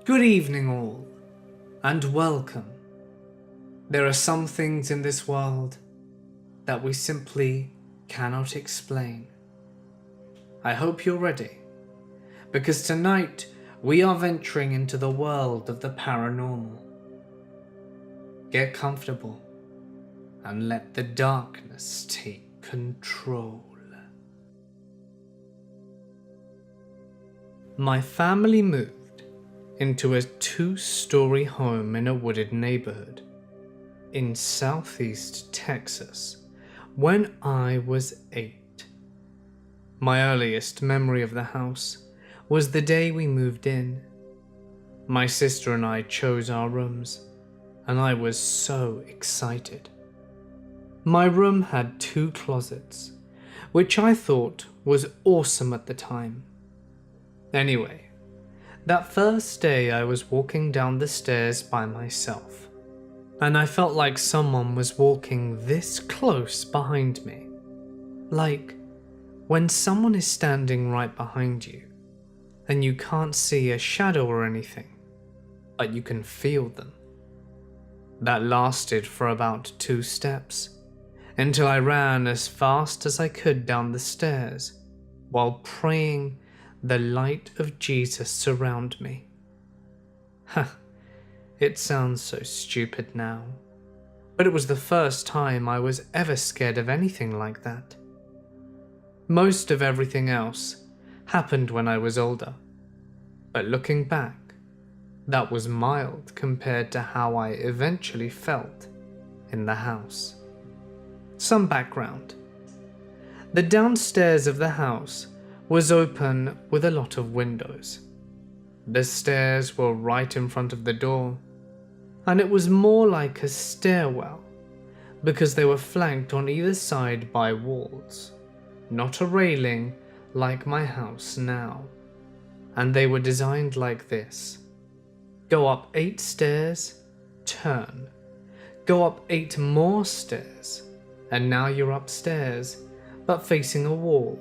Good evening all, and welcome. There are some things in this world that we simply cannot explain. I hope you're ready, because tonight we are venturing into the world of the paranormal. Get comfortable and let the darkness take control. My family moved into a 2-story home in a wooded neighborhood in southeast Texas when I was 8. My earliest memory of the house was the day we moved in. My sister and I chose our rooms, and I was so excited. My room had 2 closets, which I thought was awesome at the time. Anyway, that first day I was walking down the stairs by myself, and I felt like someone was walking this close behind me. Like when someone is standing right behind you, and you can't see a shadow or anything, but you can feel them. That lasted for about 2 steps, until I ran as fast as I could down the stairs, while praying the light of Jesus surround me. It sounds so stupid now, but it was the first time I was ever scared of anything like that. Most of everything else happened when I was older, but looking back, that was mild compared to how I eventually felt in the house. Some background. The downstairs of the house was open with a lot of windows. The stairs were right in front of the door, and it was more like a stairwell because they were flanked on either side by walls, not a railing like my house now. And they were designed like this: go up 8 stairs, turn, go up 8 more stairs, and now you're upstairs, but facing a wall,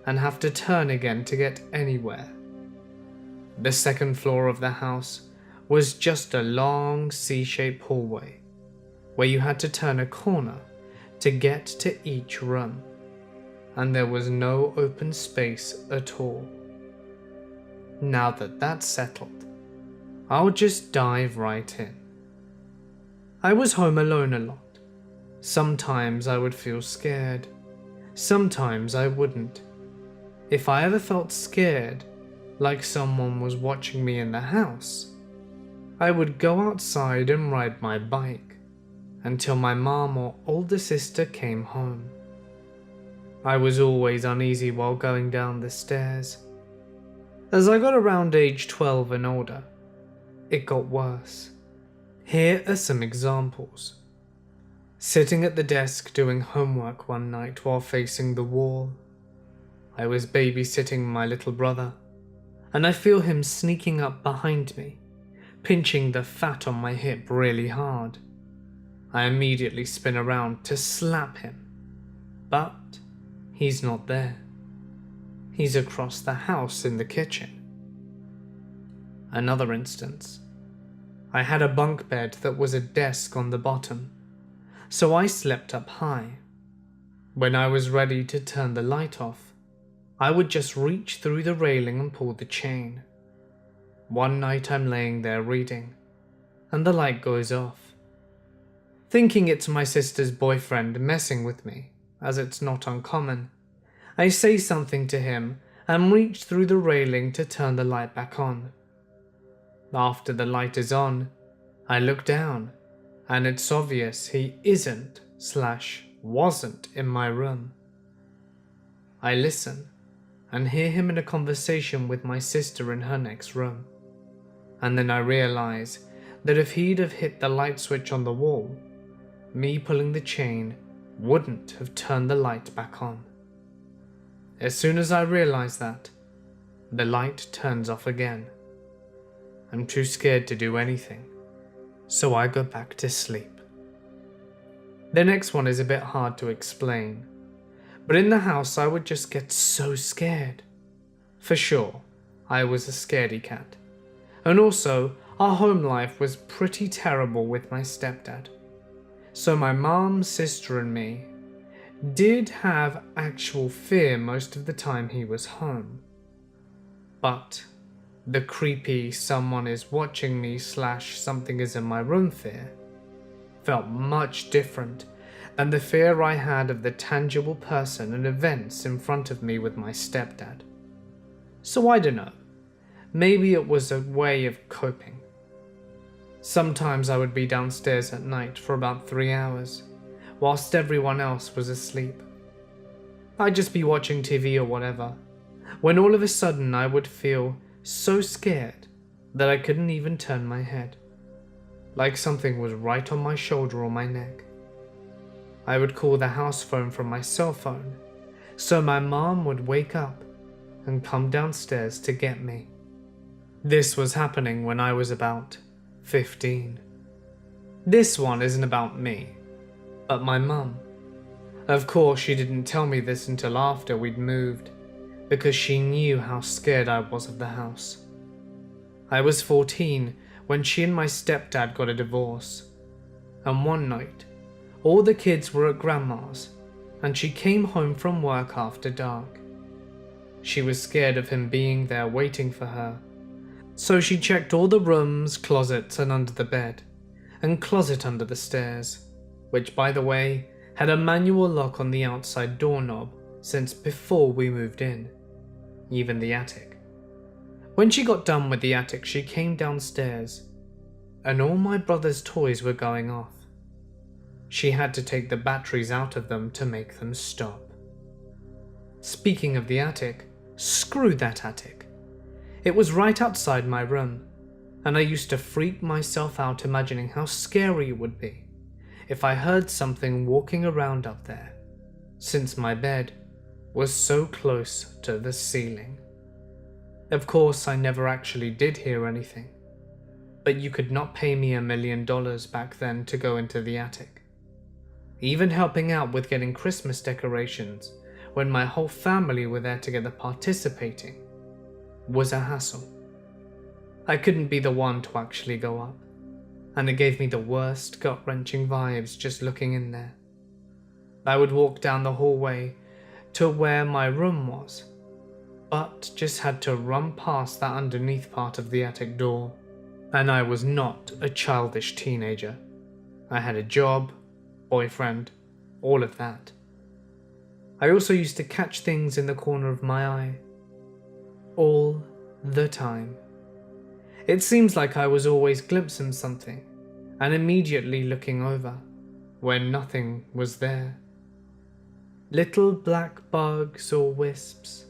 and have to turn again to get anywhere. The second floor of the house was just a long C-shaped hallway, where you had to turn a corner to get to each room, and there was no open space at all. Now that that's settled, I'll just dive right in. I was home alone a lot. Sometimes I would feel scared, sometimes I wouldn't. If I ever felt scared, like someone was watching me in the house, I would go outside and ride my bike until my mom or older sister came home. I was always uneasy while going down the stairs. As I got around age 12 and older, it got worse. Here are some examples. Sitting at the desk doing homework one night while facing the wall. I was babysitting my little brother, and I feel him sneaking up behind me, pinching the fat on my hip really hard. I immediately spin around to slap him, but he's not there. He's across the house in the kitchen. Another instance. I had a bunk bed that was a desk on the bottom, so I slept up high. When I was ready to turn the light off, I would just reach through the railing and pull the chain. One night I'm laying there reading, and the light goes off. Thinking it's my sister's boyfriend messing with me, as it's not uncommon, I say something to him and reach through the railing to turn the light back on. After the light is on, I look down, and it's obvious he isn't/wasn't in my room. I listen and hear him in a conversation with my sister in her next room, and then I realize that if he'd have hit the light switch on the wall, me pulling the chain wouldn't have turned the light back on. As soon as I realize that, the light turns off again. I'm too scared to do anything, so I go back to sleep. The next one is a bit hard to explain, but in the house I would just get so scared. For sure, I was a scaredy cat, And also, our home life was pretty terrible with my stepdad. So my mom, sister and me did have actual fear most of the time he was home. But the creepy someone is watching me / something is in my room fear felt much different than the fear I had of the tangible person and events in front of me with my stepdad. So I don't know, maybe it was a way of coping. Sometimes I would be downstairs at night for about 3 hours, whilst everyone else was asleep. I'd just be watching TV or whatever, when all of a sudden I would feel so scared that I couldn't even turn my head, like something was right on my shoulder or my neck. I would call the house phone from my cell phone, so my mom would wake up and come downstairs to get me. This was happening when I was about 15. This one isn't about me, but my mum. Of course, she didn't tell me this until after we'd moved, because she knew how scared I was of the house. I was 14 when she and my stepdad got a divorce, and one night, all the kids were at grandma's, and she came home from work after dark. She was scared of him being there waiting for her, so she checked all the rooms, closets, and under the bed, and closet under the stairs, which, by the way, had a manual lock on the outside doorknob since before we moved in, even the attic. When she got done with the attic, she came downstairs, and all my brother's toys were going off. She had to take the batteries out of them to make them stop. Speaking of the attic, screw that attic. It was right outside my room, and I used to freak myself out imagining how scary it would be if I heard something walking around up there, since my bed was so close to the ceiling. Of course, I never actually did hear anything, but you could not pay me $1 million back then to go into the attic. Even helping out with getting Christmas decorations when my whole family were there together participating was a hassle. I couldn't be the one to actually go up, and it gave me the worst gut-wrenching vibes just looking in there. I would walk down the hallway to where my room was, but just had to run past that underneath part of the attic door. And I was not a childish teenager. I had a job, boyfriend, all of that. I also used to catch things in the corner of my eye. All the time. It seems like I was always glimpsing something and immediately looking over when nothing was there. Little black bugs or wisps,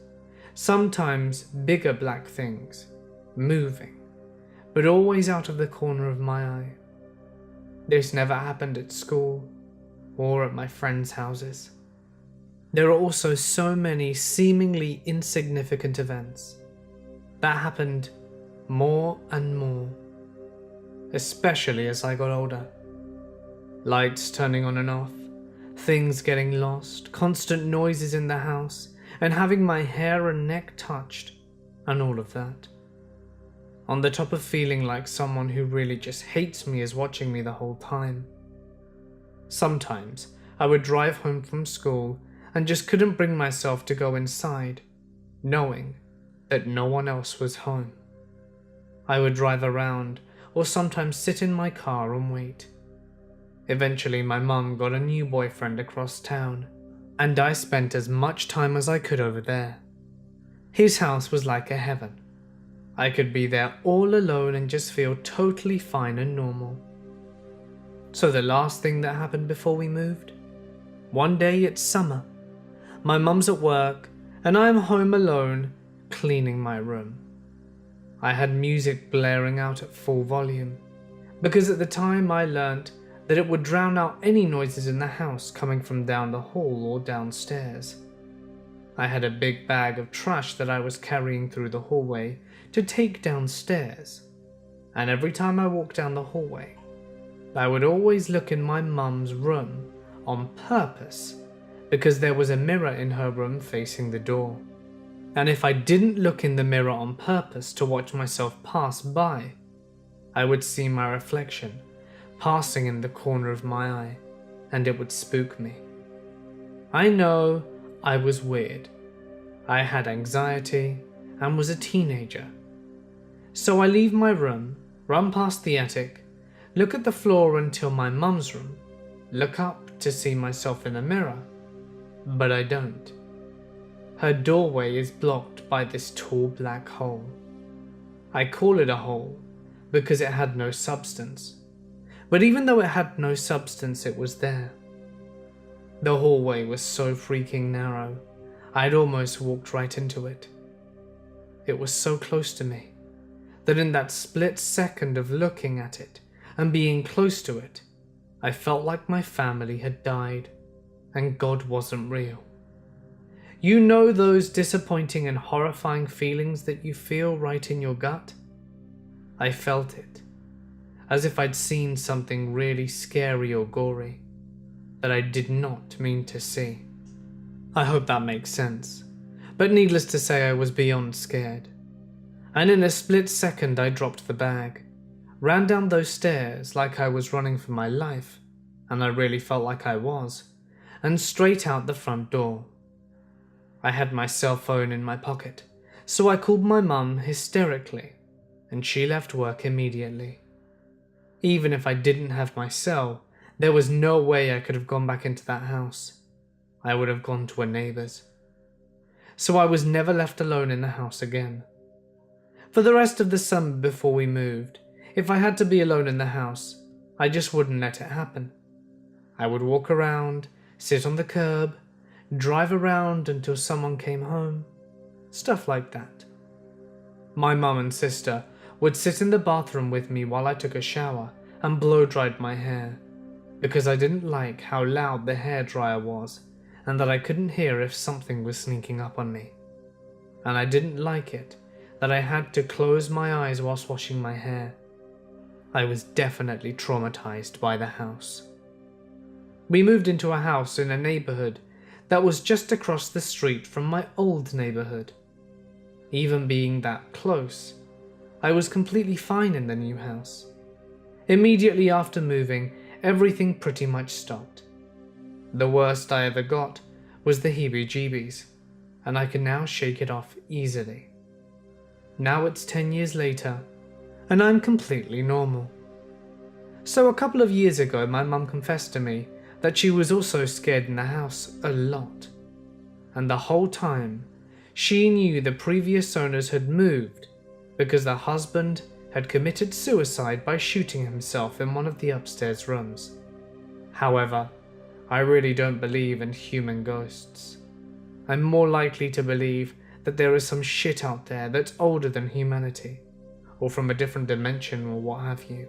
sometimes bigger black things, moving, but always out of the corner of my eye. This never happened at school or at my friends' houses. There are also so many seemingly insignificant events that happened more and more, especially as I got older. Lights turning on and off, things getting lost, constant noises in the house, and having my hair and neck touched, and all of that. On the top of feeling like someone who really just hates me is watching me the whole time. Sometimes I would drive home from school and just couldn't bring myself to go inside, knowing that no one else was home. I would drive around or sometimes sit in my car and wait. Eventually my mum got a new boyfriend across town, and I spent as much time as I could over there. His house was like a heaven. I could be there all alone and just feel totally fine and normal. So the last thing that happened before we moved? One day it's summer. My mum's at work and I'm home alone cleaning my room. I had music blaring out at full volume, because at the time I learnt that it would drown out any noises in the house coming from down the hall or downstairs. I had a big bag of trash that I was carrying through the hallway to take downstairs, and every time I walked down the hallway, I would always look in my mum's room on purpose, because there was a mirror in her room facing the door. and if I didn't look in the mirror on purpose to watch myself pass by, I would see my reflection passing in the corner of my eye, and it would spook me. I know I was weird. I had anxiety and was a teenager. So I leave my room, run past the attic, look at the floor until my mum's room, look up to see myself in the mirror, but I don't. Her doorway is blocked by this tall black hole. I call it a hole because it had no substance, but even though it had no substance, it was there. The hallway was so freaking narrow, I'd almost walked right into it. It was so close to me that in that split second of looking at it and being close to it, I felt like my family had died and God wasn't real. You know those disappointing and horrifying feelings that you feel right in your gut? I felt it, as if I'd seen something really scary or gory that I did not mean to see. I hope that makes sense, but needless to say I was beyond scared. And in a split second I dropped the bag, ran down those stairs like I was running for my life, and I really felt like I was, and straight out the front door. I had my cell phone in my pocket, so I called my mum hysterically, and she left work immediately. Even if I didn't have my cell, there was no way I could have gone back into that house. I would have gone to a neighbour's. So I was never left alone in the house again. For the rest of the summer before we moved, if I had to be alone in the house, I just wouldn't let it happen. I would walk around, sit on the curb, drive around until someone came home, stuff like that. My mum and sister would sit in the bathroom with me while I took a shower and blow-dried my hair, because I didn't like how loud the hairdryer was and that I couldn't hear if something was sneaking up on me. And I didn't like it that I had to close my eyes whilst washing my hair. I was definitely traumatized by the house. We moved into a house in a neighborhood that was just across the street from my old neighborhood. Even being that close, I was completely fine in the new house. Immediately after moving, everything pretty much stopped. The worst I ever got was the heebie-jeebies, and I can now shake it off easily. Now it's 10 years later, and I'm completely normal. So a couple of years ago, my mum confessed to me that she was also scared in the house a lot. And the whole time, she knew the previous owners had moved because the husband had committed suicide by shooting himself in one of the upstairs rooms. However, I really don't believe in human ghosts. I'm more likely to believe that there is some shit out there that's older than humanity, or from a different dimension or what have you.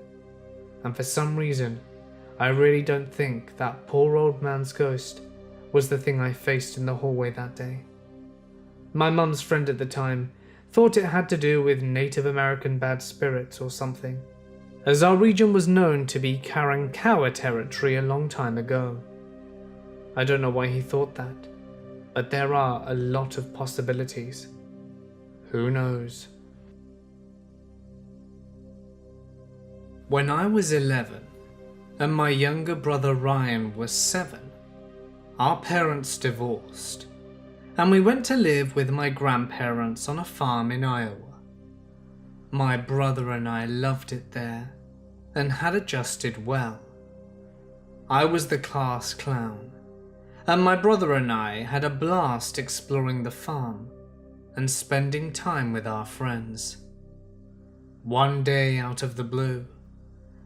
And for some reason, I really don't think that poor old man's ghost was the thing I faced in the hallway that day. My mum's friend at the time thought it had to do with Native American bad spirits or something, as our region was known to be Karankawa territory a long time ago. I don't know why he thought that, but there are a lot of possibilities. Who knows? When I was 11, and my younger brother Ryan was 7, our parents divorced, and we went to live with my grandparents on a farm in Iowa. My brother and I loved it there, and had adjusted well. I was the class clown, and my brother and I had a blast exploring the farm and spending time with our friends. One day out of the blue,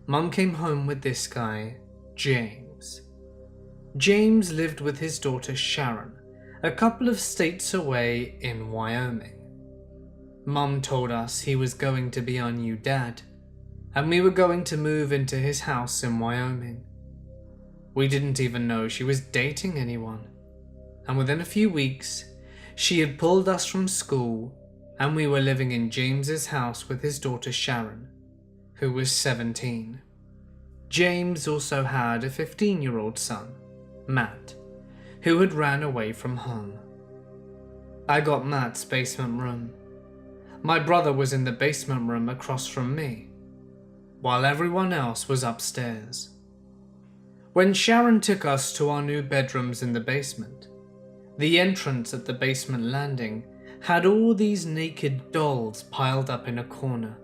Mum came home with this guy, James. James lived with his daughter Sharon, a couple of states away in Wyoming. Mum told us he was going to be our new dad, and we were going to move into his house in Wyoming. We didn't even know she was dating anyone, and within a few weeks, she had pulled us from school and we were living in James's house with his daughter Sharon, who was 17. James also had a 15-year-old son, Matt, who had ran away from home. I got Matt's basement room. My brother was in the basement room across from me, while everyone else was upstairs. When Sharon took us to our new bedrooms in the basement, the entrance at the basement landing had all these naked dolls piled up in a corner.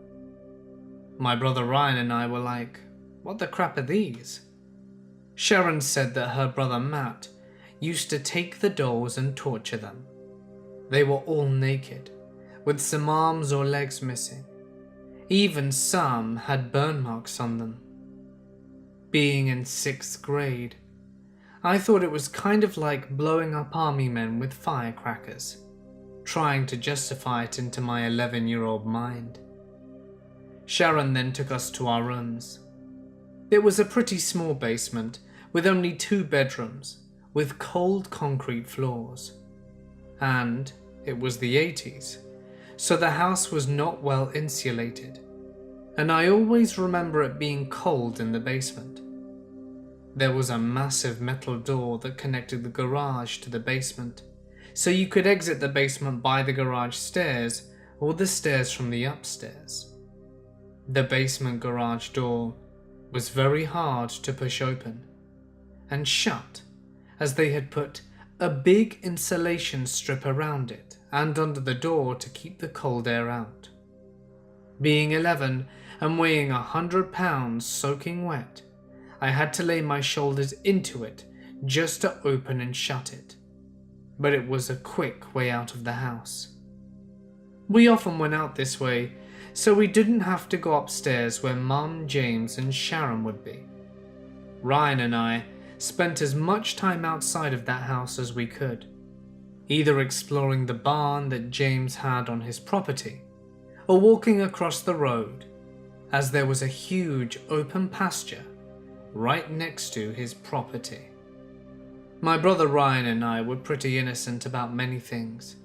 My brother Ryan and I were like, "What the crap are these?" Sharon said that her brother Matt used to take the dolls and torture them. They were all naked, with some arms or legs missing. Even some had burn marks on them. Being in 6th grade, I thought it was kind of like blowing up army men with firecrackers, trying to justify it into my 11-year-old mind. Sharon then took us to our rooms. It was a pretty small basement with only 2 bedrooms, with cold concrete floors. And it was the 80s, so the house was not well insulated, and I always remember it being cold in the basement. There was a massive metal door that connected the garage to the basement, so you could exit the basement by the garage stairs or the stairs from the upstairs. The basement garage door was very hard to push open and shut, as they had put a big insulation strip around it and under the door to keep the cold air out. Being 11 and weighing 100 pounds soaking wet, I had to lay my shoulders into it just to open and shut it. But it was a quick way out of the house. We often went out this way, so we didn't have to go upstairs where Mum, James and Sharon would be. Ryan and I spent as much time outside of that house as we could, either exploring the barn that James had on his property, or walking across the road, as there was a huge open pasture right next to his property. My brother Ryan and I were pretty innocent about many things.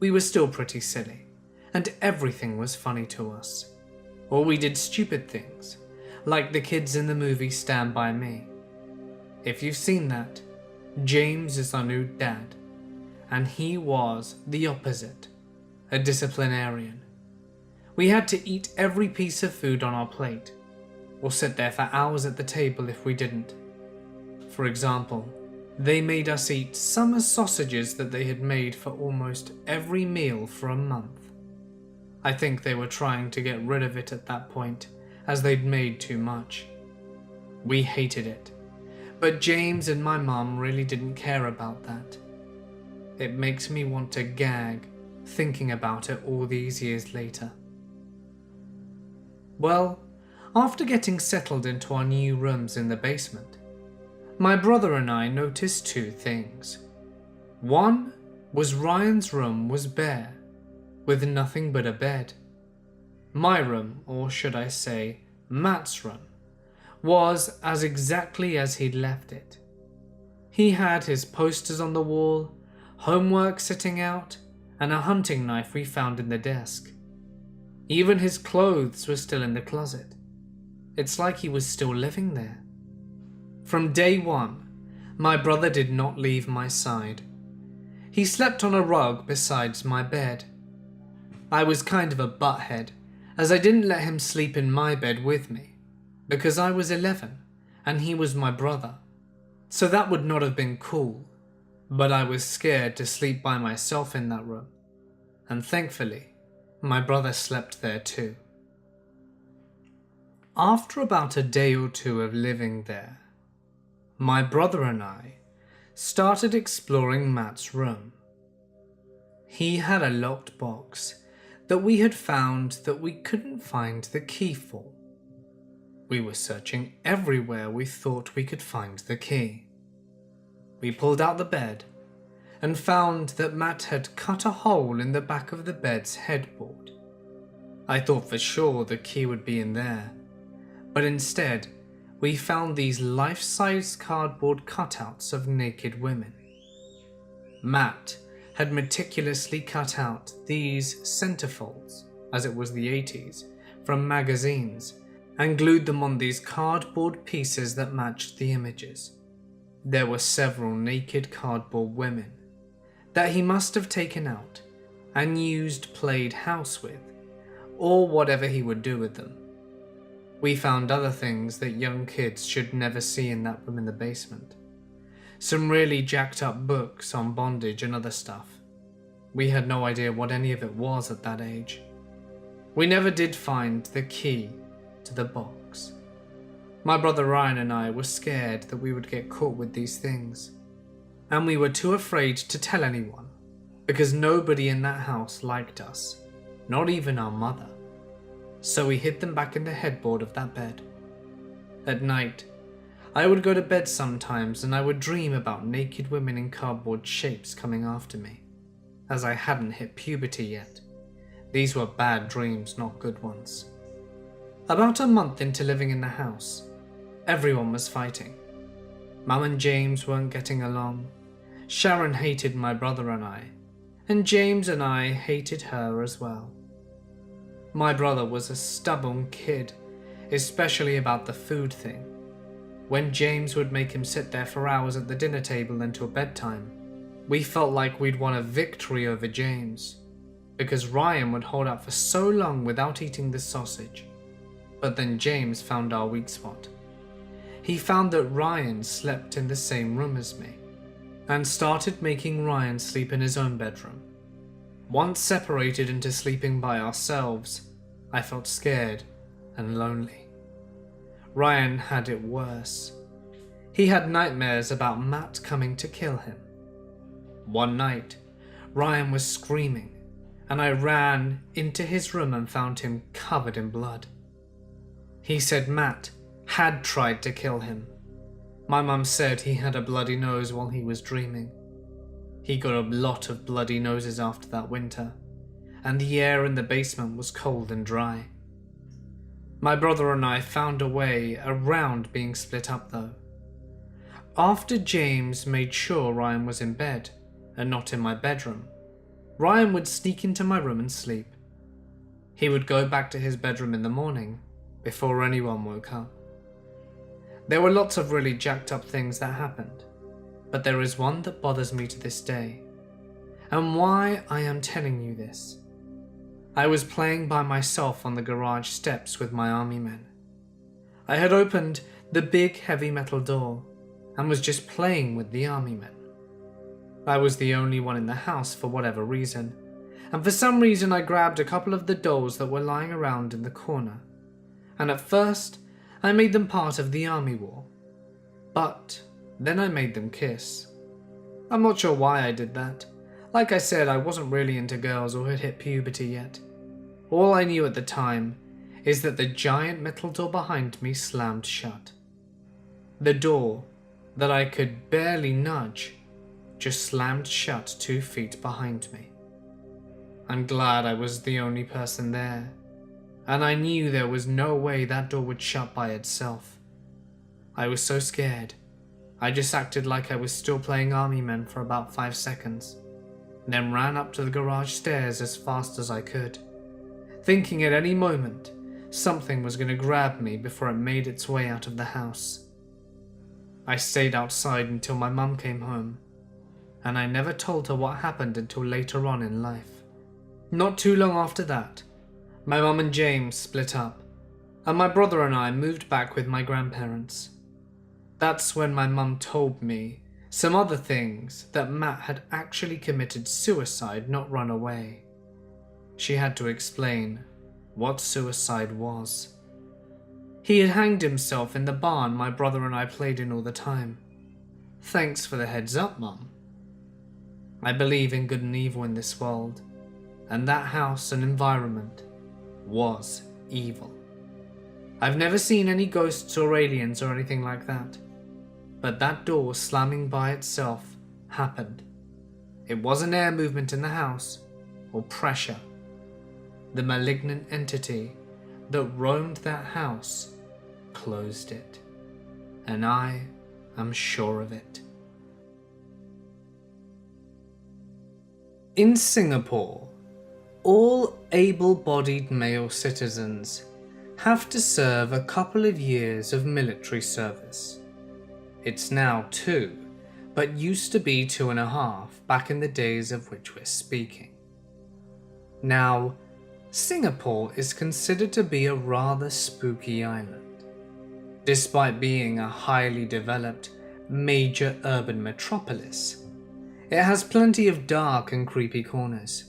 We were still pretty silly, and everything was funny to us. Or we did stupid things, like the kids in the movie Stand By Me. If you've seen that, James is our new dad, and he was the opposite, a disciplinarian. We had to eat every piece of food on our plate, or sit there for hours at the table if we didn't. For example, they made us eat summer sausages that they had made for almost every meal for a month. I think they were trying to get rid of it at that point, as they'd made too much. We hated it, but James and my mum really didn't care about that. It makes me want to gag thinking about it all these years later. Well, after getting settled into our new rooms in the basement, my brother and I noticed 2 things. One was Ryan's room was bare, with nothing but a bed. My room, or should I say, Matt's room, was as exactly as he'd left it. He had his posters on the wall, homework sitting out, and a hunting knife we found in the desk. Even his clothes were still in the closet. It's like he was still living there. From day one, my brother did not leave my side. He slept on a rug beside my bed. I was kind of a butthead, as I didn't let him sleep in my bed with me, because I was 11 and he was my brother, so that would not have been cool, but I was scared to sleep by myself in that room, and thankfully, my brother slept there too. After about a day or 2 of living there, my brother and I started exploring Matt's room. He had a locked box that we had found that we couldn't find the key for. We were searching everywhere we thought we could find the key. We pulled out the bed and found that Matt had cut a hole in the back of the bed's headboard. I thought for sure the key would be in there, but instead we found these life-size cardboard cutouts of naked women. Matt had meticulously cut out these centerfolds, as it was the 80s, from magazines, and glued them on these cardboard pieces that matched the images. There were several naked cardboard women, that he must have taken out and used played house with, or whatever he would do with them. We found other things that young kids should never see in that room in the basement. Some really jacked up books on bondage and other stuff. We had no idea what any of it was at that age. We never did find the key to the box. My brother Ryan and I were scared that we would get caught with these things, and we were too afraid to tell anyone because nobody in that house liked us, not even our mother. So we hid them back in the headboard of that bed. At night, I would go to bed sometimes and I would dream about naked women in cardboard shapes coming after me, as I hadn't hit puberty yet. These were bad dreams, not good ones. About a month into living in the house, everyone was fighting. Mum and James weren't getting along. Sharon hated my brother and I, and James and I hated her as well. My brother was a stubborn kid, especially about the food thing. When James would make him sit there for hours at the dinner table until bedtime, we felt like we'd won a victory over James, because Ryan would hold out for so long without eating the sausage. But then James found our weak spot. He found that Ryan slept in the same room as me, and started making Ryan sleep in his own bedroom. Once separated into sleeping by ourselves, I felt scared and lonely. Ryan had it worse. He had nightmares about Matt coming to kill him. One night, Ryan was screaming, and I ran into his room and found him covered in blood. He said Matt had tried to kill him. My mum said he had a bloody nose while he was dreaming. He got a lot of bloody noses after that winter, and the air in the basement was cold and dry. My brother and I found a way around being split up though. After James made sure Ryan was in bed and not in my bedroom, Ryan would sneak into my room and sleep. He would go back to his bedroom in the morning before anyone woke up. There were lots of really jacked up things that happened, but there is one that bothers me to this day, and why I am telling you this. I was playing by myself on the garage steps with my army men. I had opened the big heavy metal door and was just playing with the army men. I was the only one in the house for whatever reason, and for some reason I grabbed a couple of the dolls that were lying around in the corner, and at first I made them part of the army wall, but then I made them kiss. I'm not sure why I did that. Like I said, I wasn't really into girls or had hit puberty yet. All I knew at the time is that the giant metal door behind me slammed shut. The door that I could barely nudge just slammed shut 2 feet behind me. I'm glad I was the only person there, and I knew there was no way that door would shut by itself. I was so scared, I just acted like I was still playing army men for about 5 seconds, then ran up to the garage stairs as fast as I could, thinking at any moment something was going to grab me before it made its way out of the house. I stayed outside until my mum came home, and I never told her what happened until later on in life. Not too long after that, my mum and James split up, and my brother and I moved back with my grandparents. That's when my mum told me some other things, that Matt had actually committed suicide, not run away. She had to explain what suicide was. He had hanged himself in the barn my brother and I played in all the time. Thanks for the heads up, Mum. I believe in good and evil in this world, and that house and environment was evil. I've never seen any ghosts or aliens or anything like that, but that door slamming by itself happened. It wasn't air movement in the house or pressure. The malignant entity that roamed that house closed it, and I am sure of it. In Singapore, all able-bodied male citizens have to serve a couple of years of military service. It's now 2, but used to be 2.5 back in the days of which we're speaking. Now, Singapore is considered to be a rather spooky island. Despite being a highly developed, major urban metropolis, it has plenty of dark and creepy corners.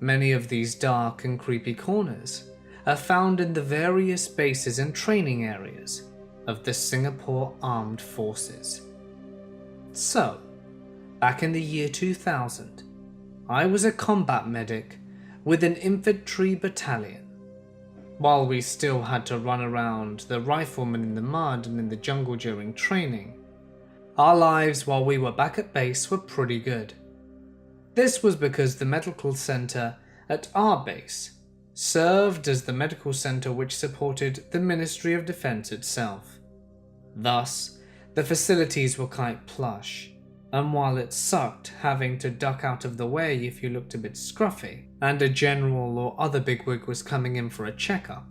Many of these dark and creepy corners are found in the various bases and training areas of the Singapore Armed Forces. So, back in the year 2000, I was a combat medic with an infantry battalion. While we still had to run around the riflemen in the mud and in the jungle during training, our lives while we were back at base were pretty good. This was because the medical center at our base served as the medical center which supported the Ministry of Defense itself. Thus, the facilities were quite plush, and while it sucked having to duck out of the way if you looked a bit scruffy, and a general or other bigwig was coming in for a checkup,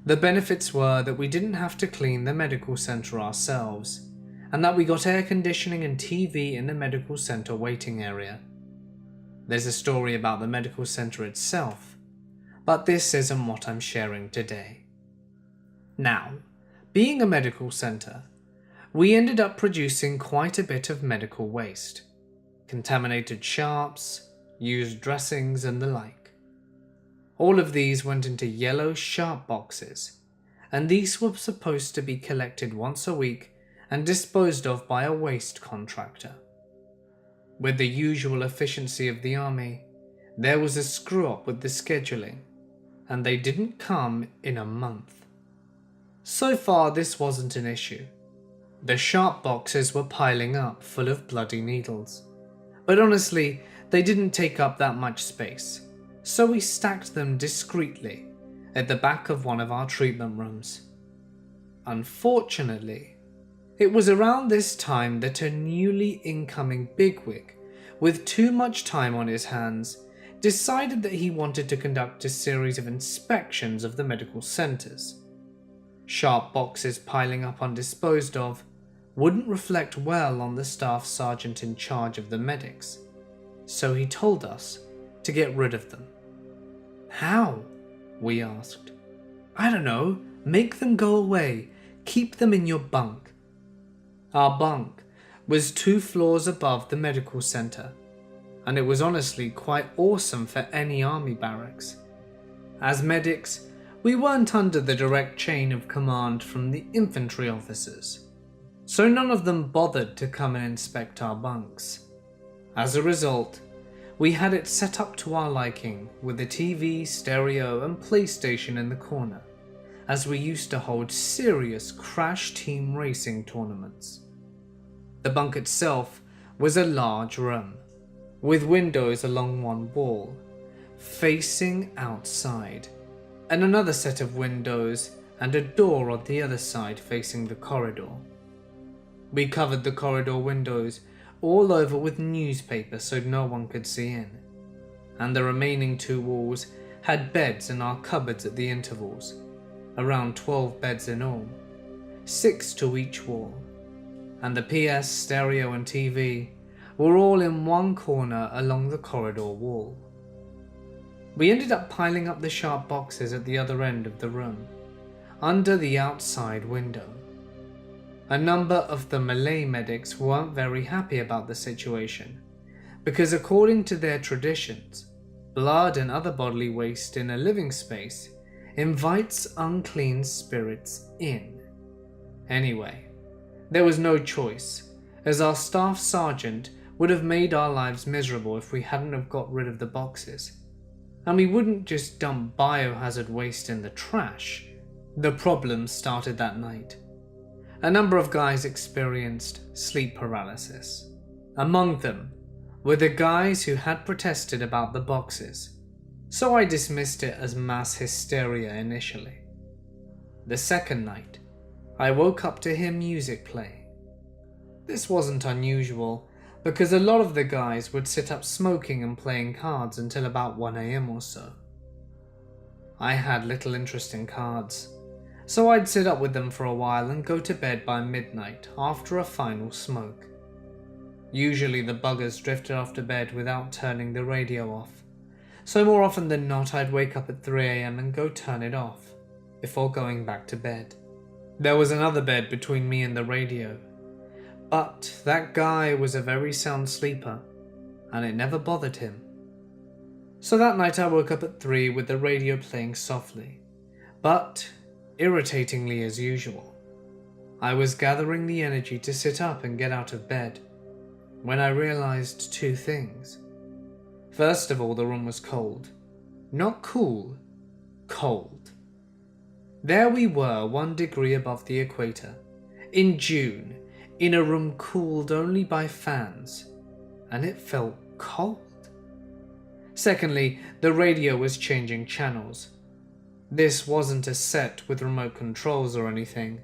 the benefits were that we didn't have to clean the medical center ourselves, and that we got air conditioning and TV in the medical center waiting area. There's a story about the medical center itself, but this isn't what I'm sharing today. Now, being a medical center, we ended up producing quite a bit of medical waste, contaminated sharps, used dressings and the like. All of these went into yellow sharp boxes, and these were supposed to be collected once a week and disposed of by a waste contractor. With the usual efficiency of the army, there was a screw up with the scheduling, and they didn't come in a month. So far this wasn't an issue. The sharp boxes were piling up full of bloody needles, but honestly they didn't take up that much space, so we stacked them discreetly at the back of one of our treatment rooms. Unfortunately, it was around this time that a newly incoming bigwig with too much time on his hands decided that he wanted to conduct a series of inspections of the medical centers. Sharp boxes piling up undisposed of wouldn't reflect well on the staff sergeant in charge of the medics, so he told us to get rid of them. How? We asked. I don't know, make them go away, keep them in your bunk. Our bunk was 2 floors above the medical center, and it was honestly quite awesome for any army barracks. As medics, we weren't under the direct chain of command from the infantry officers, so none of them bothered to come and inspect our bunks. As a result, we had it set up to our liking with a TV, stereo and PlayStation in the corner, as we used to hold serious crash team racing tournaments. The bunk itself was a large room, with windows along one wall, facing outside, and another set of windows and a door on the other side facing the corridor. We covered the corridor windows all over with newspaper so no one could see in, and the remaining 2 walls had beds in our cupboards at the intervals, around 12 beds in all, 6 to each wall, and the PS, stereo and TV were all in one corner along the corridor wall. We ended up piling up the sharp boxes at the other end of the room, under the outside window. A number of the Malay medics weren't very happy about the situation, because according to their traditions, blood and other bodily waste in a living space invites unclean spirits in. Anyway, there was no choice, as our staff sergeant would have made our lives miserable if we hadn't have got rid of the boxes, and we wouldn't just dump biohazard waste in the trash. The problem started that night. A number of guys experienced sleep paralysis. Among them were the guys who had protested about the boxes, so I dismissed it as mass hysteria initially. The second night, I woke up to hear music playing. This wasn't unusual, because a lot of the guys would sit up smoking and playing cards until about 1 AM or so. I had little interest in cards, so I'd sit up with them for a while and go to bed by midnight after a final smoke. Usually the buggers drifted off to bed without turning the radio off, so more often than not I'd wake up at 3 a.m. and go turn it off, before going back to bed. There was another bed between me and the radio, but that guy was a very sound sleeper, and it never bothered him. So that night I woke up at 3 with the radio playing softly, but irritatingly as usual. I was gathering the energy to sit up and get out of bed, when I realized two things. First of all, the room was cold. Not cool, cold. There we were, 1 degree above the equator, in June, in a room cooled only by fans, and it felt cold. Secondly, the radio was changing channels. This wasn't a set with remote controls or anything.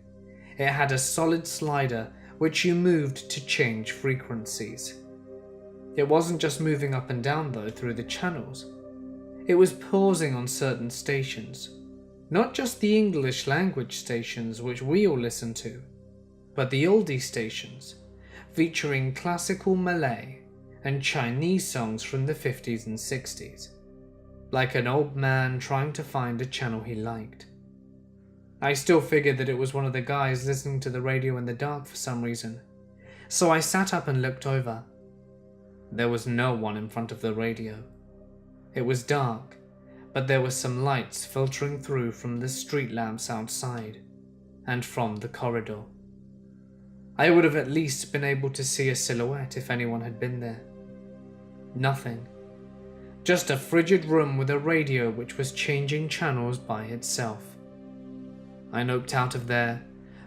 It had a solid slider which you moved to change frequencies. It wasn't just moving up and down though through the channels. It was pausing on certain stations, not just the English language stations which we all listen to, but the oldie stations, featuring classical Malay and Chinese songs from the 50s and 60s, like an old man trying to find a channel he liked. I still figured that it was one of the guys listening to the radio in the dark for some reason, so I sat up and looked over. There was no one in front of the radio. It was dark, but there were some lights filtering through from the street lamps outside, and from the corridor. I would have at least been able to see a silhouette if anyone had been there. Nothing. Just a frigid room with a radio which was changing channels by itself. I noped out of there,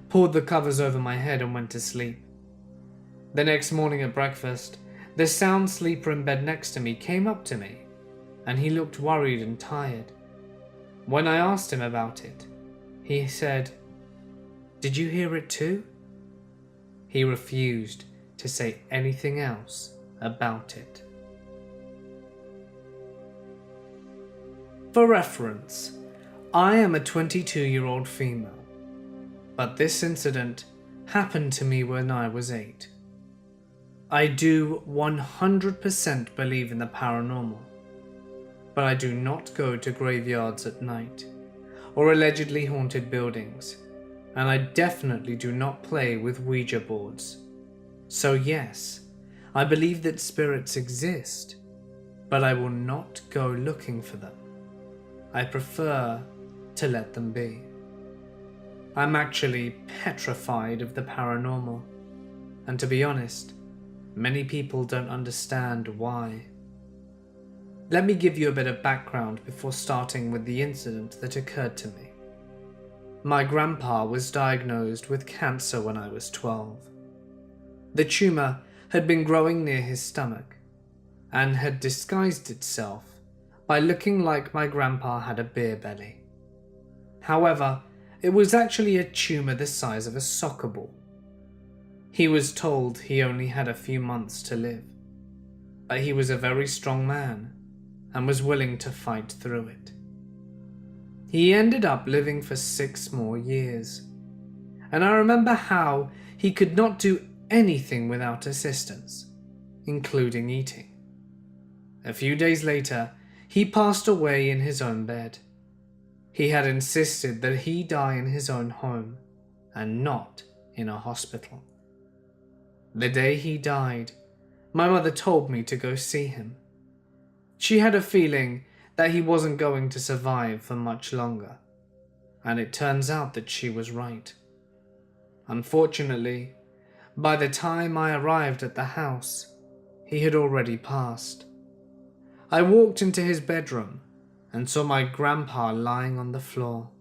pulled the covers over my head and went to sleep. The next morning at breakfast, the sound sleeper in bed next to me came up to me, and he looked worried and tired. When I asked him about it, he said, "Did you hear it too?" He refused to say anything else about it. For reference, I am a 22-year-old female, but this incident happened to me when I was 8. I do 100% believe in the paranormal, but I do not go to graveyards at night or allegedly haunted buildings, and I definitely do not play with Ouija boards. So yes, I believe that spirits exist, but I will not go looking for them. I prefer to let them be. I'm actually petrified of the paranormal, and to be honest, many people don't understand why. Let me give you a bit of background before starting with the incident that occurred to me. My grandpa was diagnosed with cancer when I was 12. The tumour had been growing near his stomach, and had disguised itself by looking like my grandpa had a beer belly. However, it was actually a tumour the size of a soccer ball. He was told he only had a few months to live, but he was a very strong man and was willing to fight through it. He ended up living for 6 more years, and I remember how he could not do anything without assistance, including eating. A few days later, he passed away in his own bed. He had insisted that he die in his own home and not in a hospital. The day he died, my mother told me to go see him. She had a feeling that he wasn't going to survive for much longer, and it turns out that she was right. Unfortunately, by the time I arrived at the house, he had already passed. I walked into his bedroom and saw my grandpa lying on the floor.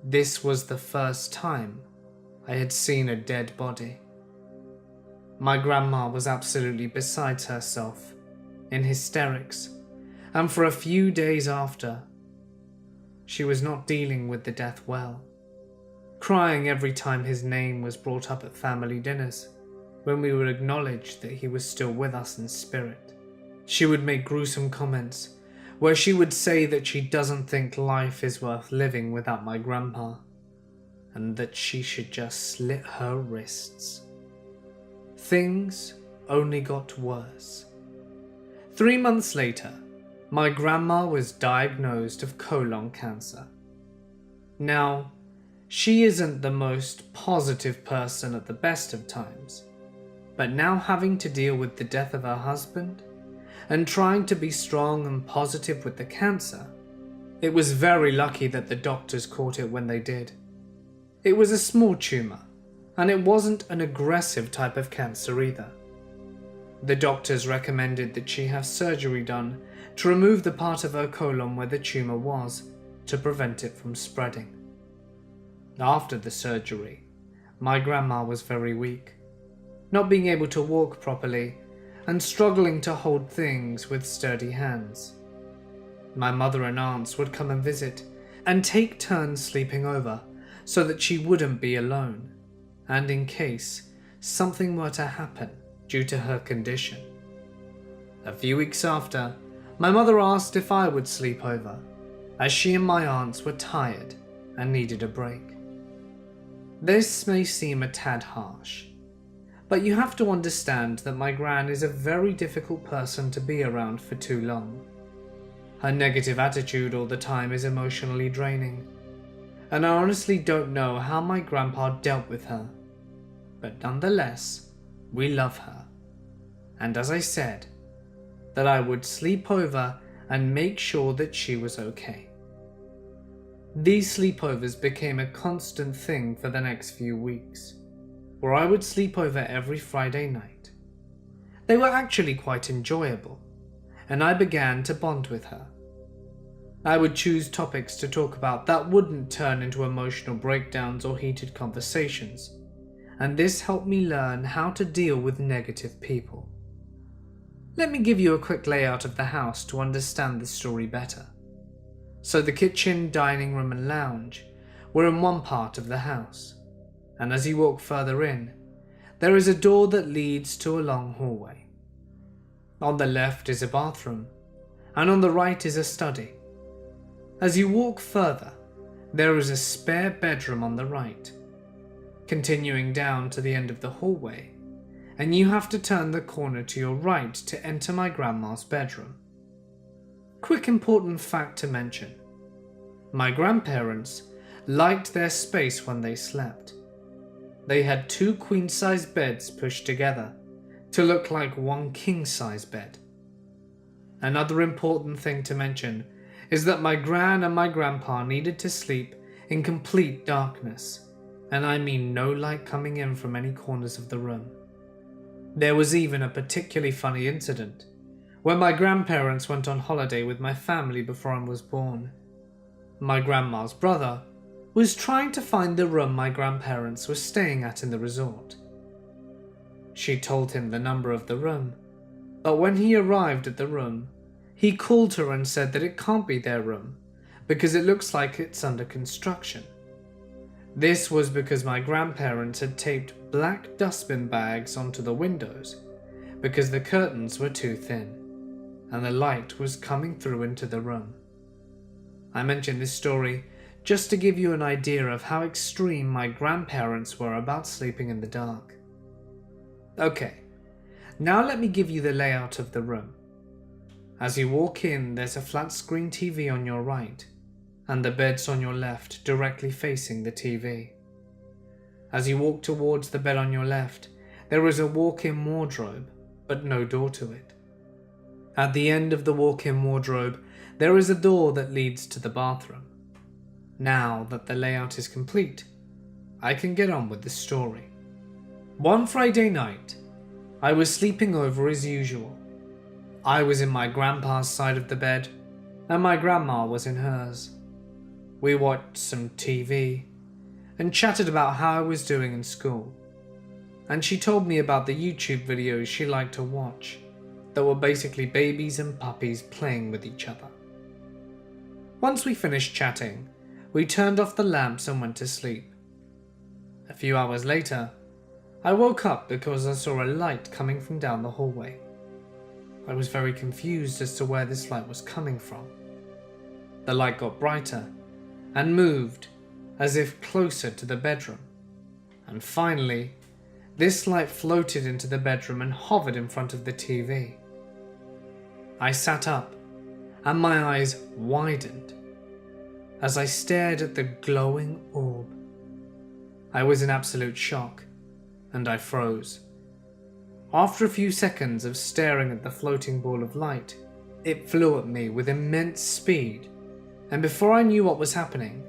This was the first time I had seen a dead body. My grandma was absolutely beside herself, in hysterics, and for a few days after, she was not dealing with the death well, crying every time his name was brought up at family dinners, when we would acknowledge that he was still with us in spirit. She would make gruesome comments, where she would say that she doesn't think life is worth living without my grandpa, and that she should just slit her wrists. Things only got worse. 3 months later, my grandma was diagnosed of colon cancer. Now, she isn't the most positive person at the best of times, but now having to deal with the death of her husband and trying to be strong and positive with the cancer, it was very lucky that the doctors caught it when they did. It was a small tumor, and it wasn't an aggressive type of cancer either. The doctors recommended that she have surgery done to remove the part of her colon where the tumor was to prevent it from spreading. After the surgery, my grandma was very weak, not being able to walk properly and struggling to hold things with sturdy hands. My mother and aunts would come and visit and take turns sleeping over so that she wouldn't be alone, and in case something were to happen due to her condition. A few weeks after, my mother asked if I would sleep over, as she and my aunts were tired and needed a break. This may seem a tad harsh, but you have to understand that my gran is a very difficult person to be around for too long. Her negative attitude all the time is emotionally draining, and I honestly don't know how my grandpa dealt with her, but nonetheless, we love her. And as I said, that I would sleep over and make sure that she was okay. These sleepovers became a constant thing for the next few weeks, where I would sleep over every Friday night. They were actually quite enjoyable, and I began to bond with her. I would choose topics to talk about that wouldn't turn into emotional breakdowns or heated conversations, and this helped me learn how to deal with negative people. Let me give you a quick layout of the house to understand this story better. So the kitchen, dining room and lounge were in one part of the house, and as you walk further in, there is a door that leads to a long hallway. On the left is a bathroom, and on the right is a study. As you walk further, there is a spare bedroom on the right, continuing down to the end of the hallway, and you have to turn the corner to your right to enter my grandma's bedroom. Quick important fact to mention. My grandparents liked their space when they slept. They had 2 queen-size beds pushed together to look like one king-size bed. Another important thing to mention is that my gran and my grandpa needed to sleep in complete darkness, and I mean no light coming in from any corners of the room. There was even a particularly funny incident when my grandparents went on holiday with my family before I was born. My grandma's brother was trying to find the room my grandparents were staying at in the resort. She told him the number of the room, but when he arrived at the room, he called her and said that it can't be their room because it looks like it's under construction. This was because my grandparents had taped black dustbin bags onto the windows because the curtains were too thin and the light was coming through into the room. I mention this story just to give you an idea of how extreme my grandparents were about sleeping in the dark. Okay, now let me give you the layout of the room. As you walk in, there's a flat screen TV on your right, and the bed's on your left, directly facing the TV. As you walk towards the bed on your left, there is a walk-in wardrobe, but no door to it. At the end of the walk-in wardrobe, there is a door that leads to the bathroom. Now that the layout is complete, I can get on with the story. One Friday night, I was sleeping over as usual. I was in my grandpa's side of the bed, and my grandma was in hers. We watched some TV, and chatted about how I was doing in school. And she told me about the YouTube videos she liked to watch, that were basically babies and puppies playing with each other. Once we finished chatting, we turned off the lamps and went to sleep. A few hours later, I woke up because I saw a light coming from down the hallway. I was very confused as to where this light was coming from. The light got brighter and moved as if closer to the bedroom. And finally, This light floated into the bedroom and hovered in front of the TV. I sat up, and my eyes widened as I stared at the glowing orb. I was in absolute shock, and I froze. After a few seconds of staring at the floating ball of light, it flew at me with immense speed, and before I knew what was happening,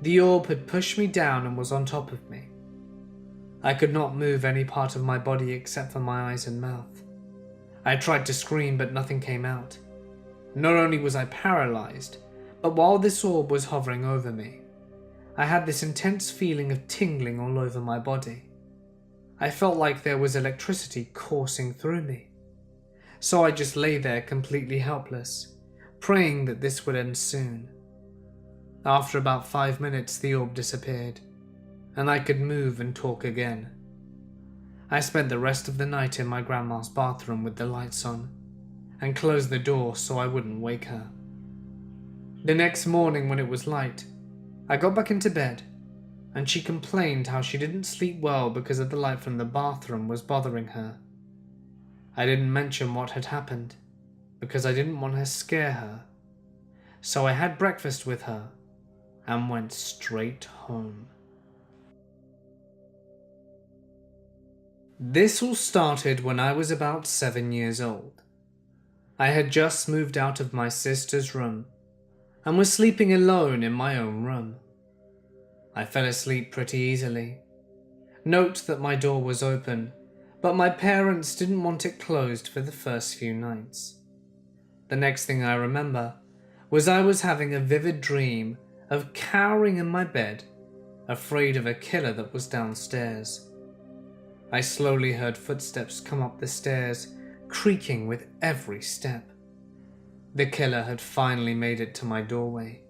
the orb had pushed me down and was on top of me. I could not move any part of my body except for my eyes and mouth. I tried to scream, but nothing came out. Not only was I paralyzed, but while this orb was hovering over me, I had this intense feeling of tingling all over my body. I felt like there was electricity coursing through me. So I just lay there completely helpless, praying that this would end soon. After about 5 minutes, the orb disappeared, and I could move and talk again. I spent the rest of the night in my grandma's bathroom with the lights on, and closed the door so I wouldn't wake her. The next morning when it was light, I got back into bed, and she complained how she didn't sleep well because of the light from the bathroom was bothering her. I didn't mention what had happened, because I didn't want to scare her. So I had breakfast with her, and went straight home. This all started when I was about 7 years old. I had just moved out of my sister's room, and was sleeping alone in my own room. I fell asleep pretty easily. Note that my door was open, but my parents didn't want it closed for the first few nights. The next thing I remember was I was having a vivid dream of cowering in my bed, afraid of a killer that was downstairs. I slowly heard footsteps come up the stairs, creaking with every step. The killer had finally made it to my doorway,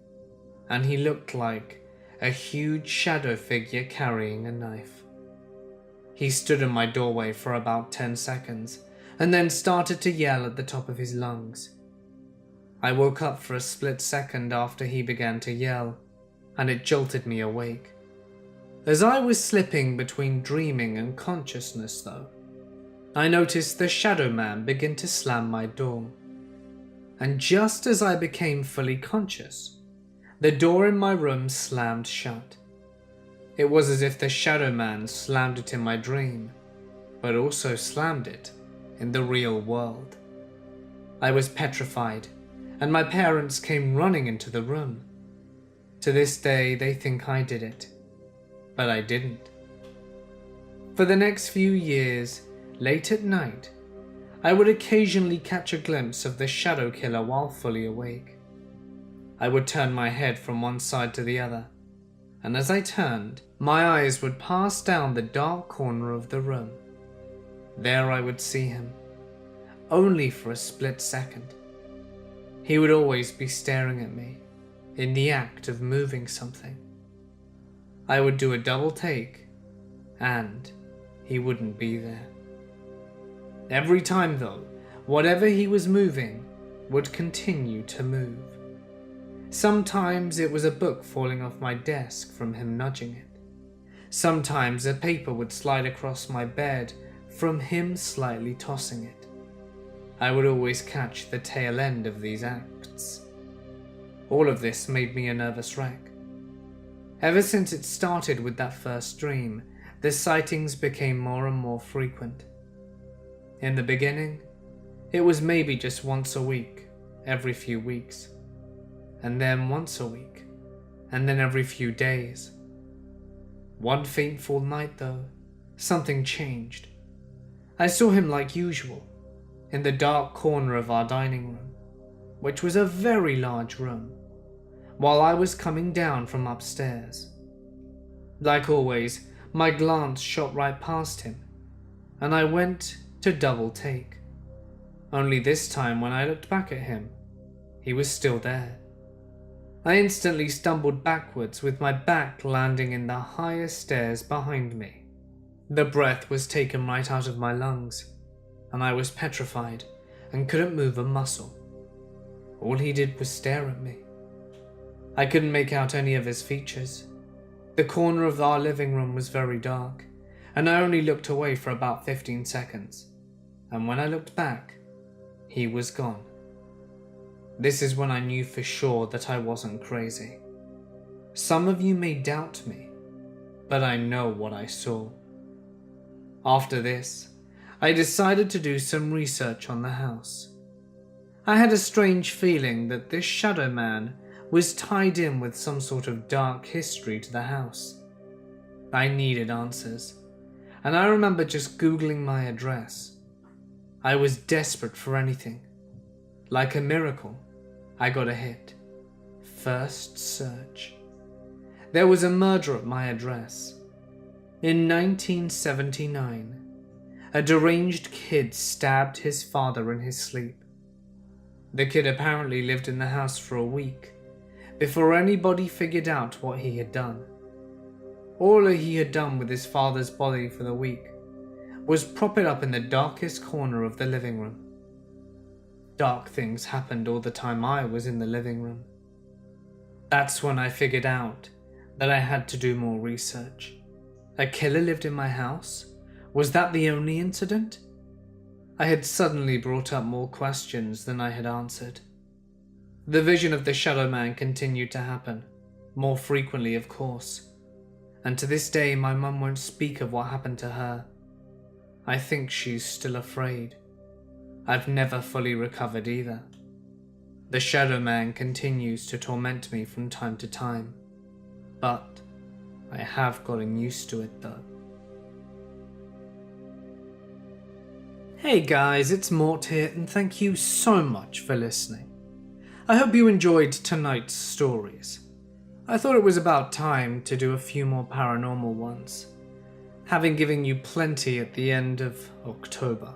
and he looked like a huge shadow figure carrying a knife. He stood in my doorway for about 10 seconds, and then started to yell at the top of his lungs. I woke up for a split second after he began to yell, and it jolted me awake. As I was slipping between dreaming and consciousness though, I noticed the shadow man begin to slam my door. And just as I became fully conscious, the door in my room slammed shut. It was as if the shadow man slammed it in my dream, but also slammed it in the real world. I was petrified, and my parents came running into the room. To this day, they think I did it, but I didn't. For the next few years, late at night, I would occasionally catch a glimpse of the shadow killer while fully awake. I would turn my head from one side to the other, and as I turned, my eyes would pass down the dark corner of the room. There I would see him, only for a split second. He would always be staring at me, in the act of moving something. I would do a double take, and he wouldn't be there. Every time though, whatever he was moving would continue to move. Sometimes it was a book falling off my desk from him nudging it. Sometimes a paper would slide across my bed from him slightly tossing it. I would always catch the tail end of these acts. All of this made me a nervous wreck. Ever since it started with that first dream, the sightings became more and more frequent. In the beginning, it was maybe just once a week, every few weeks, and then once a week, and then every few days. One fateful night though, something changed. I saw him like usual, in the dark corner of our dining room, which was a very large room, while I was coming down from upstairs. Like always, my glance shot right past him, and I went to double take. Only this time when I looked back at him, he was still there. I instantly stumbled backwards with my back landing in the highest stairs behind me. The breath was taken right out of my lungs, and I was petrified and couldn't move a muscle. All he did was stare at me. I couldn't make out any of his features. The corner of our living room was very dark, and I only looked away for about 15 seconds, and when I looked back, he was gone. This is when I knew for sure that I wasn't crazy. Some of you may doubt me, but I know what I saw. After this, I decided to do some research on the house. I had a strange feeling that this shadow man was tied in with some sort of dark history to the house. I needed answers, and I remember just Googling my address. I was desperate for anything. Like a miracle, I got a hit. First search. There was a murder at my address. In 1979, a deranged kid stabbed his father in his sleep. The kid apparently lived in the house for a week before anybody figured out what he had done. All he had done with his father's body for the week was prop it up in the darkest corner of the living room. Dark things happened all the time I was in the living room. That's when I figured out that I had to do more research. A killer lived in my house? Was that the only incident? I had suddenly brought up more questions than I had answered. The vision of the shadow man continued to happen, more frequently of course, and to this day my mum won't speak of what happened to her. I think she's still afraid. I've never fully recovered either. The shadow man continues to torment me from time to time, but I have gotten used to it though. Hey guys, it's Mort here, and thank you so much for listening. I hope you enjoyed tonight's stories. I thought it was about time to do a few more paranormal ones, having given you plenty at the end of October.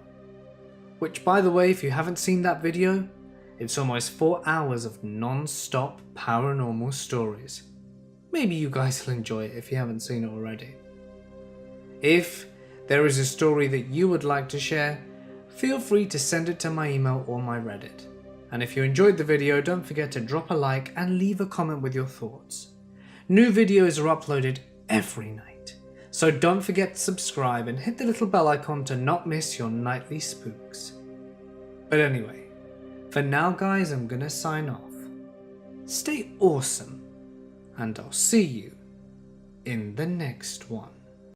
Which, by the way, if you haven't seen that video, it's almost 4 hours of non-stop paranormal stories. Maybe you guys will enjoy it if you haven't seen it already. If there is a story that you would like to share, feel free to send it to my email or my Reddit. And if you enjoyed the video, don't forget to drop a like and leave a comment with your thoughts. New videos are uploaded every night, so don't forget to subscribe and hit the little bell icon to not miss your nightly spooks. But anyway, for now guys, I'm gonna sign off. Stay awesome, and I'll see you in the next one.